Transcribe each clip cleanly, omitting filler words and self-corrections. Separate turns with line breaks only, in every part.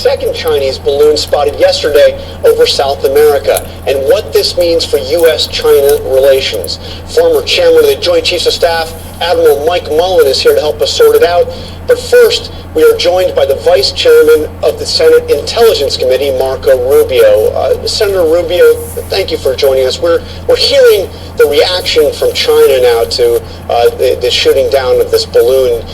Second Chinese balloon spotted yesterday over South America, and what this means for U.S.-China relations. Former chairman of the Joint Chiefs of Staff, Admiral Mike Mullen, is here to help us sort it out. But first, we are joined by the Vice Chairman of the Senate Intelligence Committee, Marco Rubio. Senator Rubio, thank you for joining us. We're hearing the reaction from China now to the shooting down of this balloon.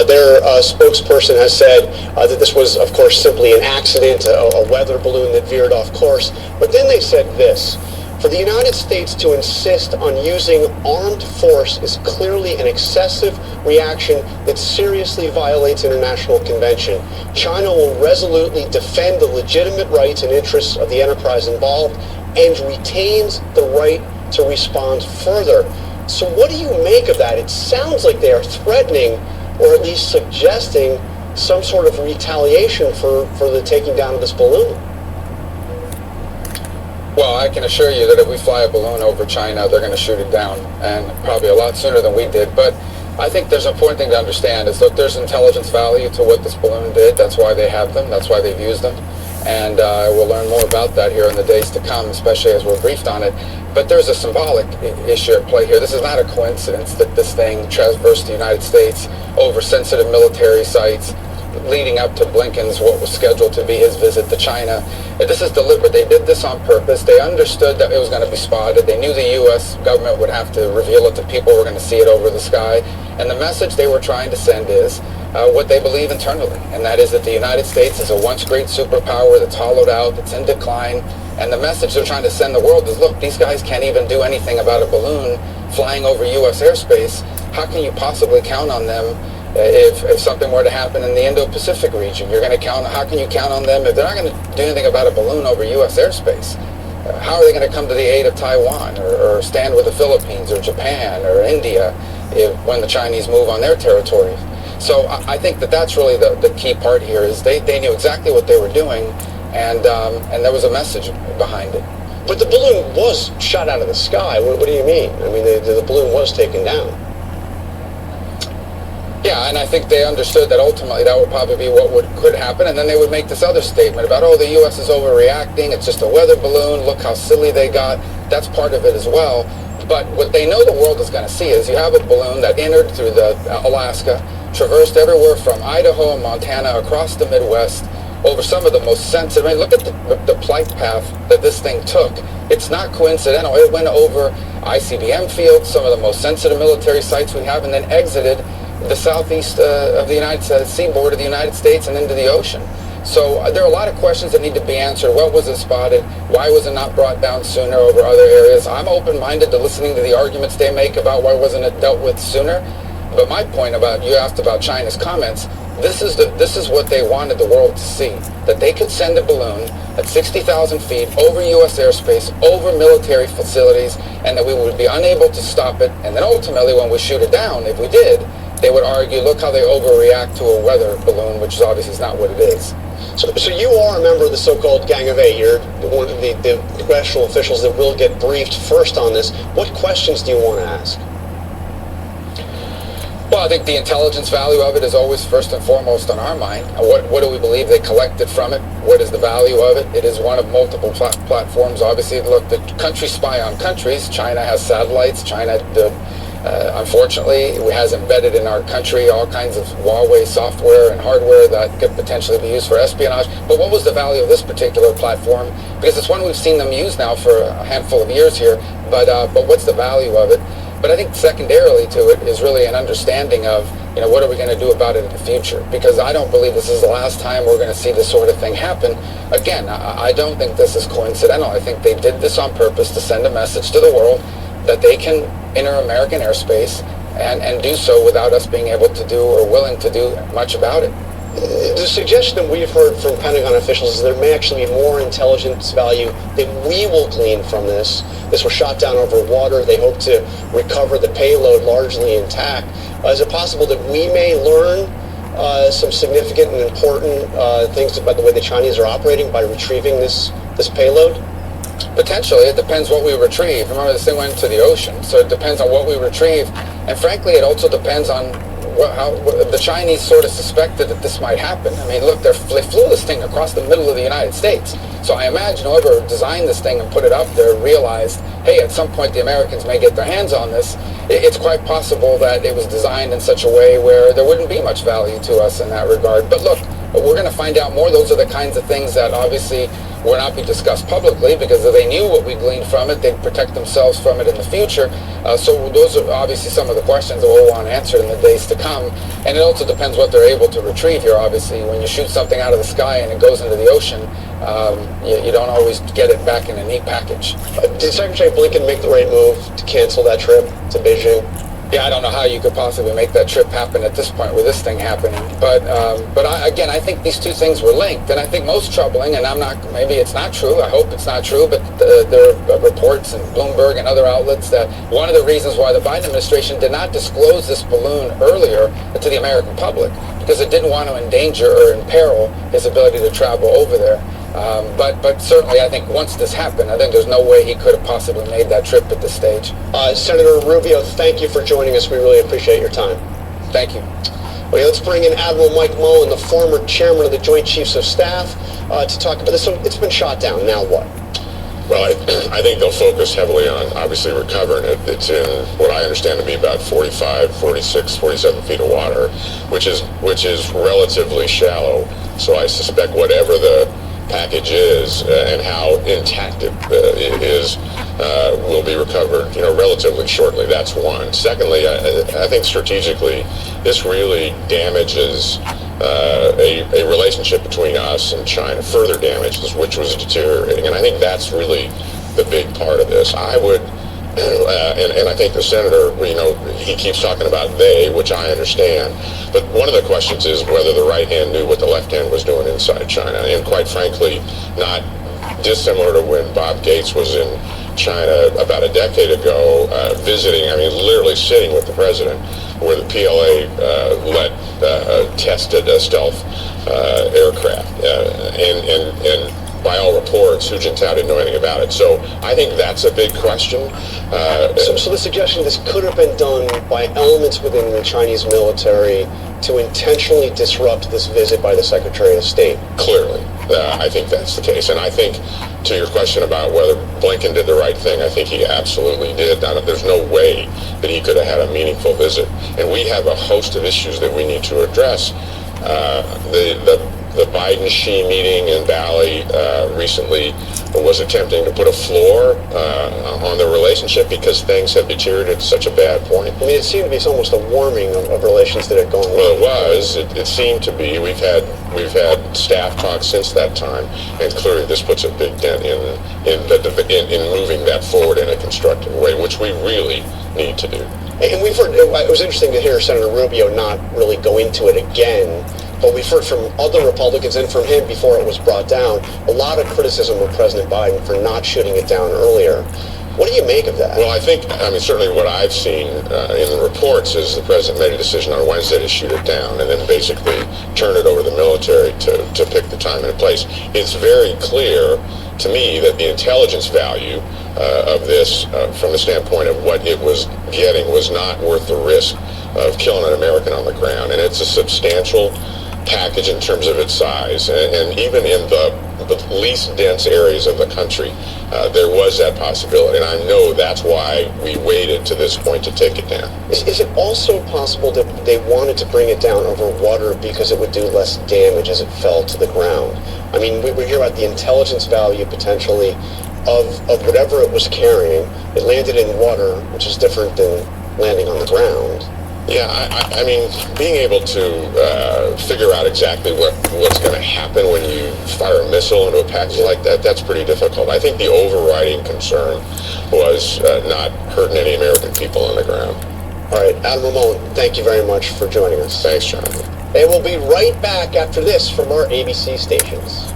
Their spokesperson has said that this was, of course, simply an accident, a weather balloon that veered off course. But then they said this: for the United States to insist on using armed force is clearly an excessive reaction that seriously violates international convention. China will resolutely defend the legitimate rights and interests of the enterprise involved and retains the right to respond further. So what do you make of that? It sounds like they are threatening, or at least suggesting, some sort of retaliation for the taking down of this balloon.
Well, I can assure you that if we fly a balloon over China, they're going to shoot it down, and probably a lot sooner than we did. But I think there's an important thing to understand is, look, there's intelligence value to what this balloon did. That's why they have them. That's why they've used them. And we'll learn more about that here in the days to come, especially as we're briefed on it. But there's a symbolic issue at play here. This is not a coincidence that this thing traversed the United States over sensitive military sites, leading up to Blinken's, what was scheduled to be his visit to China. This is deliberate. They did this on purpose. They understood that it was going to be spotted. They knew the U.S. government would have to reveal it to people who were going to see it over the sky. And the message they were trying to send is what they believe internally, and that is that the United States is a once great superpower that's hollowed out, that's in decline. And the message they're trying to send the world is, look, these guys can't even do anything about a balloon flying over U.S. airspace. How can you possibly count on them if something were to happen in the Indo-Pacific region? How can you count on them if they're not going to do anything about a balloon over U.S. airspace? How are they going to come to the aid of Taiwan or stand with the Philippines or Japan or India when the Chinese move on their territory? So I think that's really the key part here is they knew exactly what they were doing, and there was a message behind it.
But the balloon was shot out of the sky. What do you mean? I mean, the balloon was taken down.
Yeah, and I think they understood that ultimately that would probably be what could happen, and then they would make this other statement about, oh, the U.S. is overreacting, it's just a weather balloon, look how silly they got. That's part of it as well. But what they know the world is going to see is you have a balloon that entered through the Alaska, traversed everywhere from Idaho and Montana across the Midwest, over some of the most sensitive. I mean, look at the flight path that this thing took. It's not coincidental. It went over ICBM fields, some of the most sensitive military sites we have, and then exited the southeast of the United States, seaboard of the United States, and into the ocean. So there are a lot of questions that need to be answered. What was it spotted? Why was it not brought down sooner over other areas? I'm open-minded to listening to the arguments they make about why wasn't it dealt with sooner. But my point about, you asked about China's comments, this is what they wanted the world to see, that they could send a balloon at 60,000 feet over U.S. airspace, over military facilities, and that we would be unable to stop it. And then ultimately, when we shoot it down, if we did, they would argue, look how they overreact to a weather balloon, which obviously is not what it is.
So you are a member of the so-called Gang of Eight. You're one of the congressional officials that will get briefed first on this. What questions do you want to ask?
Well, I think the intelligence value of it is always first and foremost on our mind. What do we believe they collected from it? What is the value of it? It is one of multiple platforms. Obviously, look, the countries spy on countries. China has satellites. China, unfortunately, has embedded in our country all kinds of Huawei software and hardware that could potentially be used for espionage. But what was the value of this particular platform? Because it's one we've seen them use now for a handful of years here. But what's the value of it? But I think secondarily to it is really an understanding of, what are we going to do about it in the future? Because I don't believe this is the last time we're going to see this sort of thing happen. Again, I don't think this is coincidental. I think they did this on purpose to send a message to the world that they can enter American airspace and do so without us being able to do or willing to do much about it.
The suggestion that we've heard from Pentagon officials is there may actually be more intelligence value that we will glean from this. This was shot down over water. They hope to recover the payload largely intact. Is it possible that we may learn some significant and important things about the way the Chinese are operating by retrieving this payload?
Potentially. It depends what we retrieve. Remember, this thing went into the ocean, so it depends on what we retrieve. And frankly, it also depends on the Chinese sort of suspected that this might happen. I mean, look, they flew this thing across the middle of the United States. So I imagine whoever designed this thing and put it up there realized, hey, at some point the Americans may get their hands on this. It's quite possible that it was designed in such a way where there wouldn't be much value to us in that regard. But look, we're going to find out more. Those are the kinds of things that obviously will not be discussed publicly, because if they knew what we gleaned from it, they'd protect themselves from it in the future. So those are obviously some of the questions that we'll want answered in the days to come. And it also depends what they're able to retrieve here. Obviously, when you shoot something out of the sky and it goes into the ocean, you don't always get it back in a neat package.
Did Secretary Blinken make the right move to cancel that trip to Beijing?
Yeah, I don't know how you could possibly make that trip happen at this point with this thing happening. But I think these two things were linked. And I think most troubling, and maybe it's not true, I hope it's not true, but there are reports in Bloomberg and other outlets that one of the reasons why the Biden administration did not disclose this balloon earlier to the American public, because it didn't want to endanger or imperil his ability to travel over there. But certainly, I think once this happened, I think there's no way he could have possibly made that trip at this stage.
Senator Rubio, thank you for joining us. We really appreciate your time.
Thank you.
Okay, let's bring in Admiral Mike Mullen, the former chairman of the Joint Chiefs of Staff, to talk about this. So it's been shot down. Now what?
Well, I think they'll focus heavily on obviously recovering it. It's in what I understand to be about 45, 46, 47 feet of water, which is relatively shallow. So I suspect whatever the package is and how intact it is will be recovered, relatively shortly. That's one. Secondly, I think strategically, this really damages a relationship between us and China, further damages, which was deteriorating. And I think that's really the big part of this. I would, and I think the senator, he keeps talking about they, which I understand. But one of the questions is whether the right hand knew what the left hand was doing inside China. And quite frankly, not dissimilar to when Bob Gates was in China about a decade ago, visiting, literally sitting with the president, where the PLA tested a stealth aircraft. And by all reports, Hu Jintao didn't know anything about it. So I think that's a big question.
So the suggestion this could have been done by elements within the Chinese military to intentionally disrupt this visit by the Secretary of State?
Clearly. I think that's the case. And I think, to your question about whether Blinken did the right thing, I think he absolutely did. There's no way that he could have had a meaningful visit. And we have a host of issues that we need to address. The Biden-Xi meeting in Bali recently was attempting to put a floor on the relationship because things have deteriorated to such a bad point.
It seemed to be almost a warming of relations that had gone on.
Well, it was. It seemed to be. We've had staff talks since that time, and clearly this puts a big dent in moving that forward in a constructive way, which we really need to do.
And we've heard. It was interesting to hear Senator Rubio not really go into it again. But we've heard from other Republicans and from him before it was brought down, a lot of criticism of President Biden for not shooting it down earlier. What do you make of that?
Well, I think, certainly what I've seen in the reports is the president made a decision on Wednesday to shoot it down and then basically turn it over to the military to pick the time and place. It's very clear to me that the intelligence value of this, from the standpoint of what it was getting, was not worth the risk of killing an American on the ground. And it's a substantial package in terms of its size, and even in the least dense areas of the country, there was that possibility, and I know that's why we waited to this point to take it down.
Is it also possible that they wanted to bring it down over water because it would do less damage as it fell to the ground? We hear about the intelligence value potentially of whatever it was carrying. It landed in water, which is different than landing on the ground.
Yeah, being able to figure out exactly what's going to happen when you fire a missile into a package like that, that's pretty difficult. I think the overriding concern was not hurting any American people on the ground.
All right, Admiral Mullen, thank you very much for joining us.
Thanks, Jonathan.
And we'll be right back after this from our ABC stations.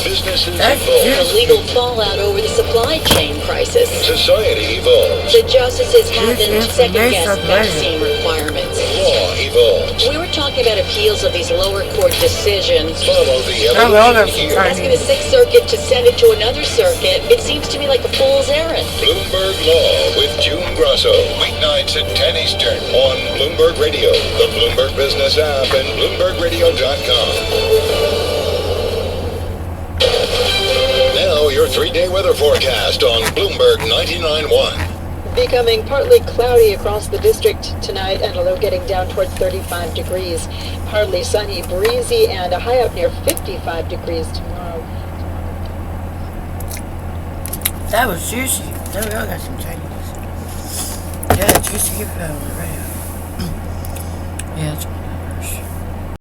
Businesses evolve.
The legal fallout over the supply chain crisis.
Society evolves.
The justices haven't second-guessed vaccine requirements.
Law evolves.
We were talking about appeals of these lower court decisions.
Follow the
I love that
evolution
from
here.
Asking the Sixth Circuit to send it to another circuit, it seems to me like a fool's errand.
Bloomberg Law with June Grosso. Weeknights at 10 Eastern on Bloomberg Radio, the Bloomberg Business app, and BloombergRadio.com. Now your 3-day weather forecast on Bloomberg 99.1.
Becoming partly cloudy across the district tonight and a low getting down towards 35 degrees. Partly sunny, breezy, and a high up near 55 degrees tomorrow.
That was juicy. There we all got some Chinese. Yeah, juicy. Keep it on the radio. Yeah, it's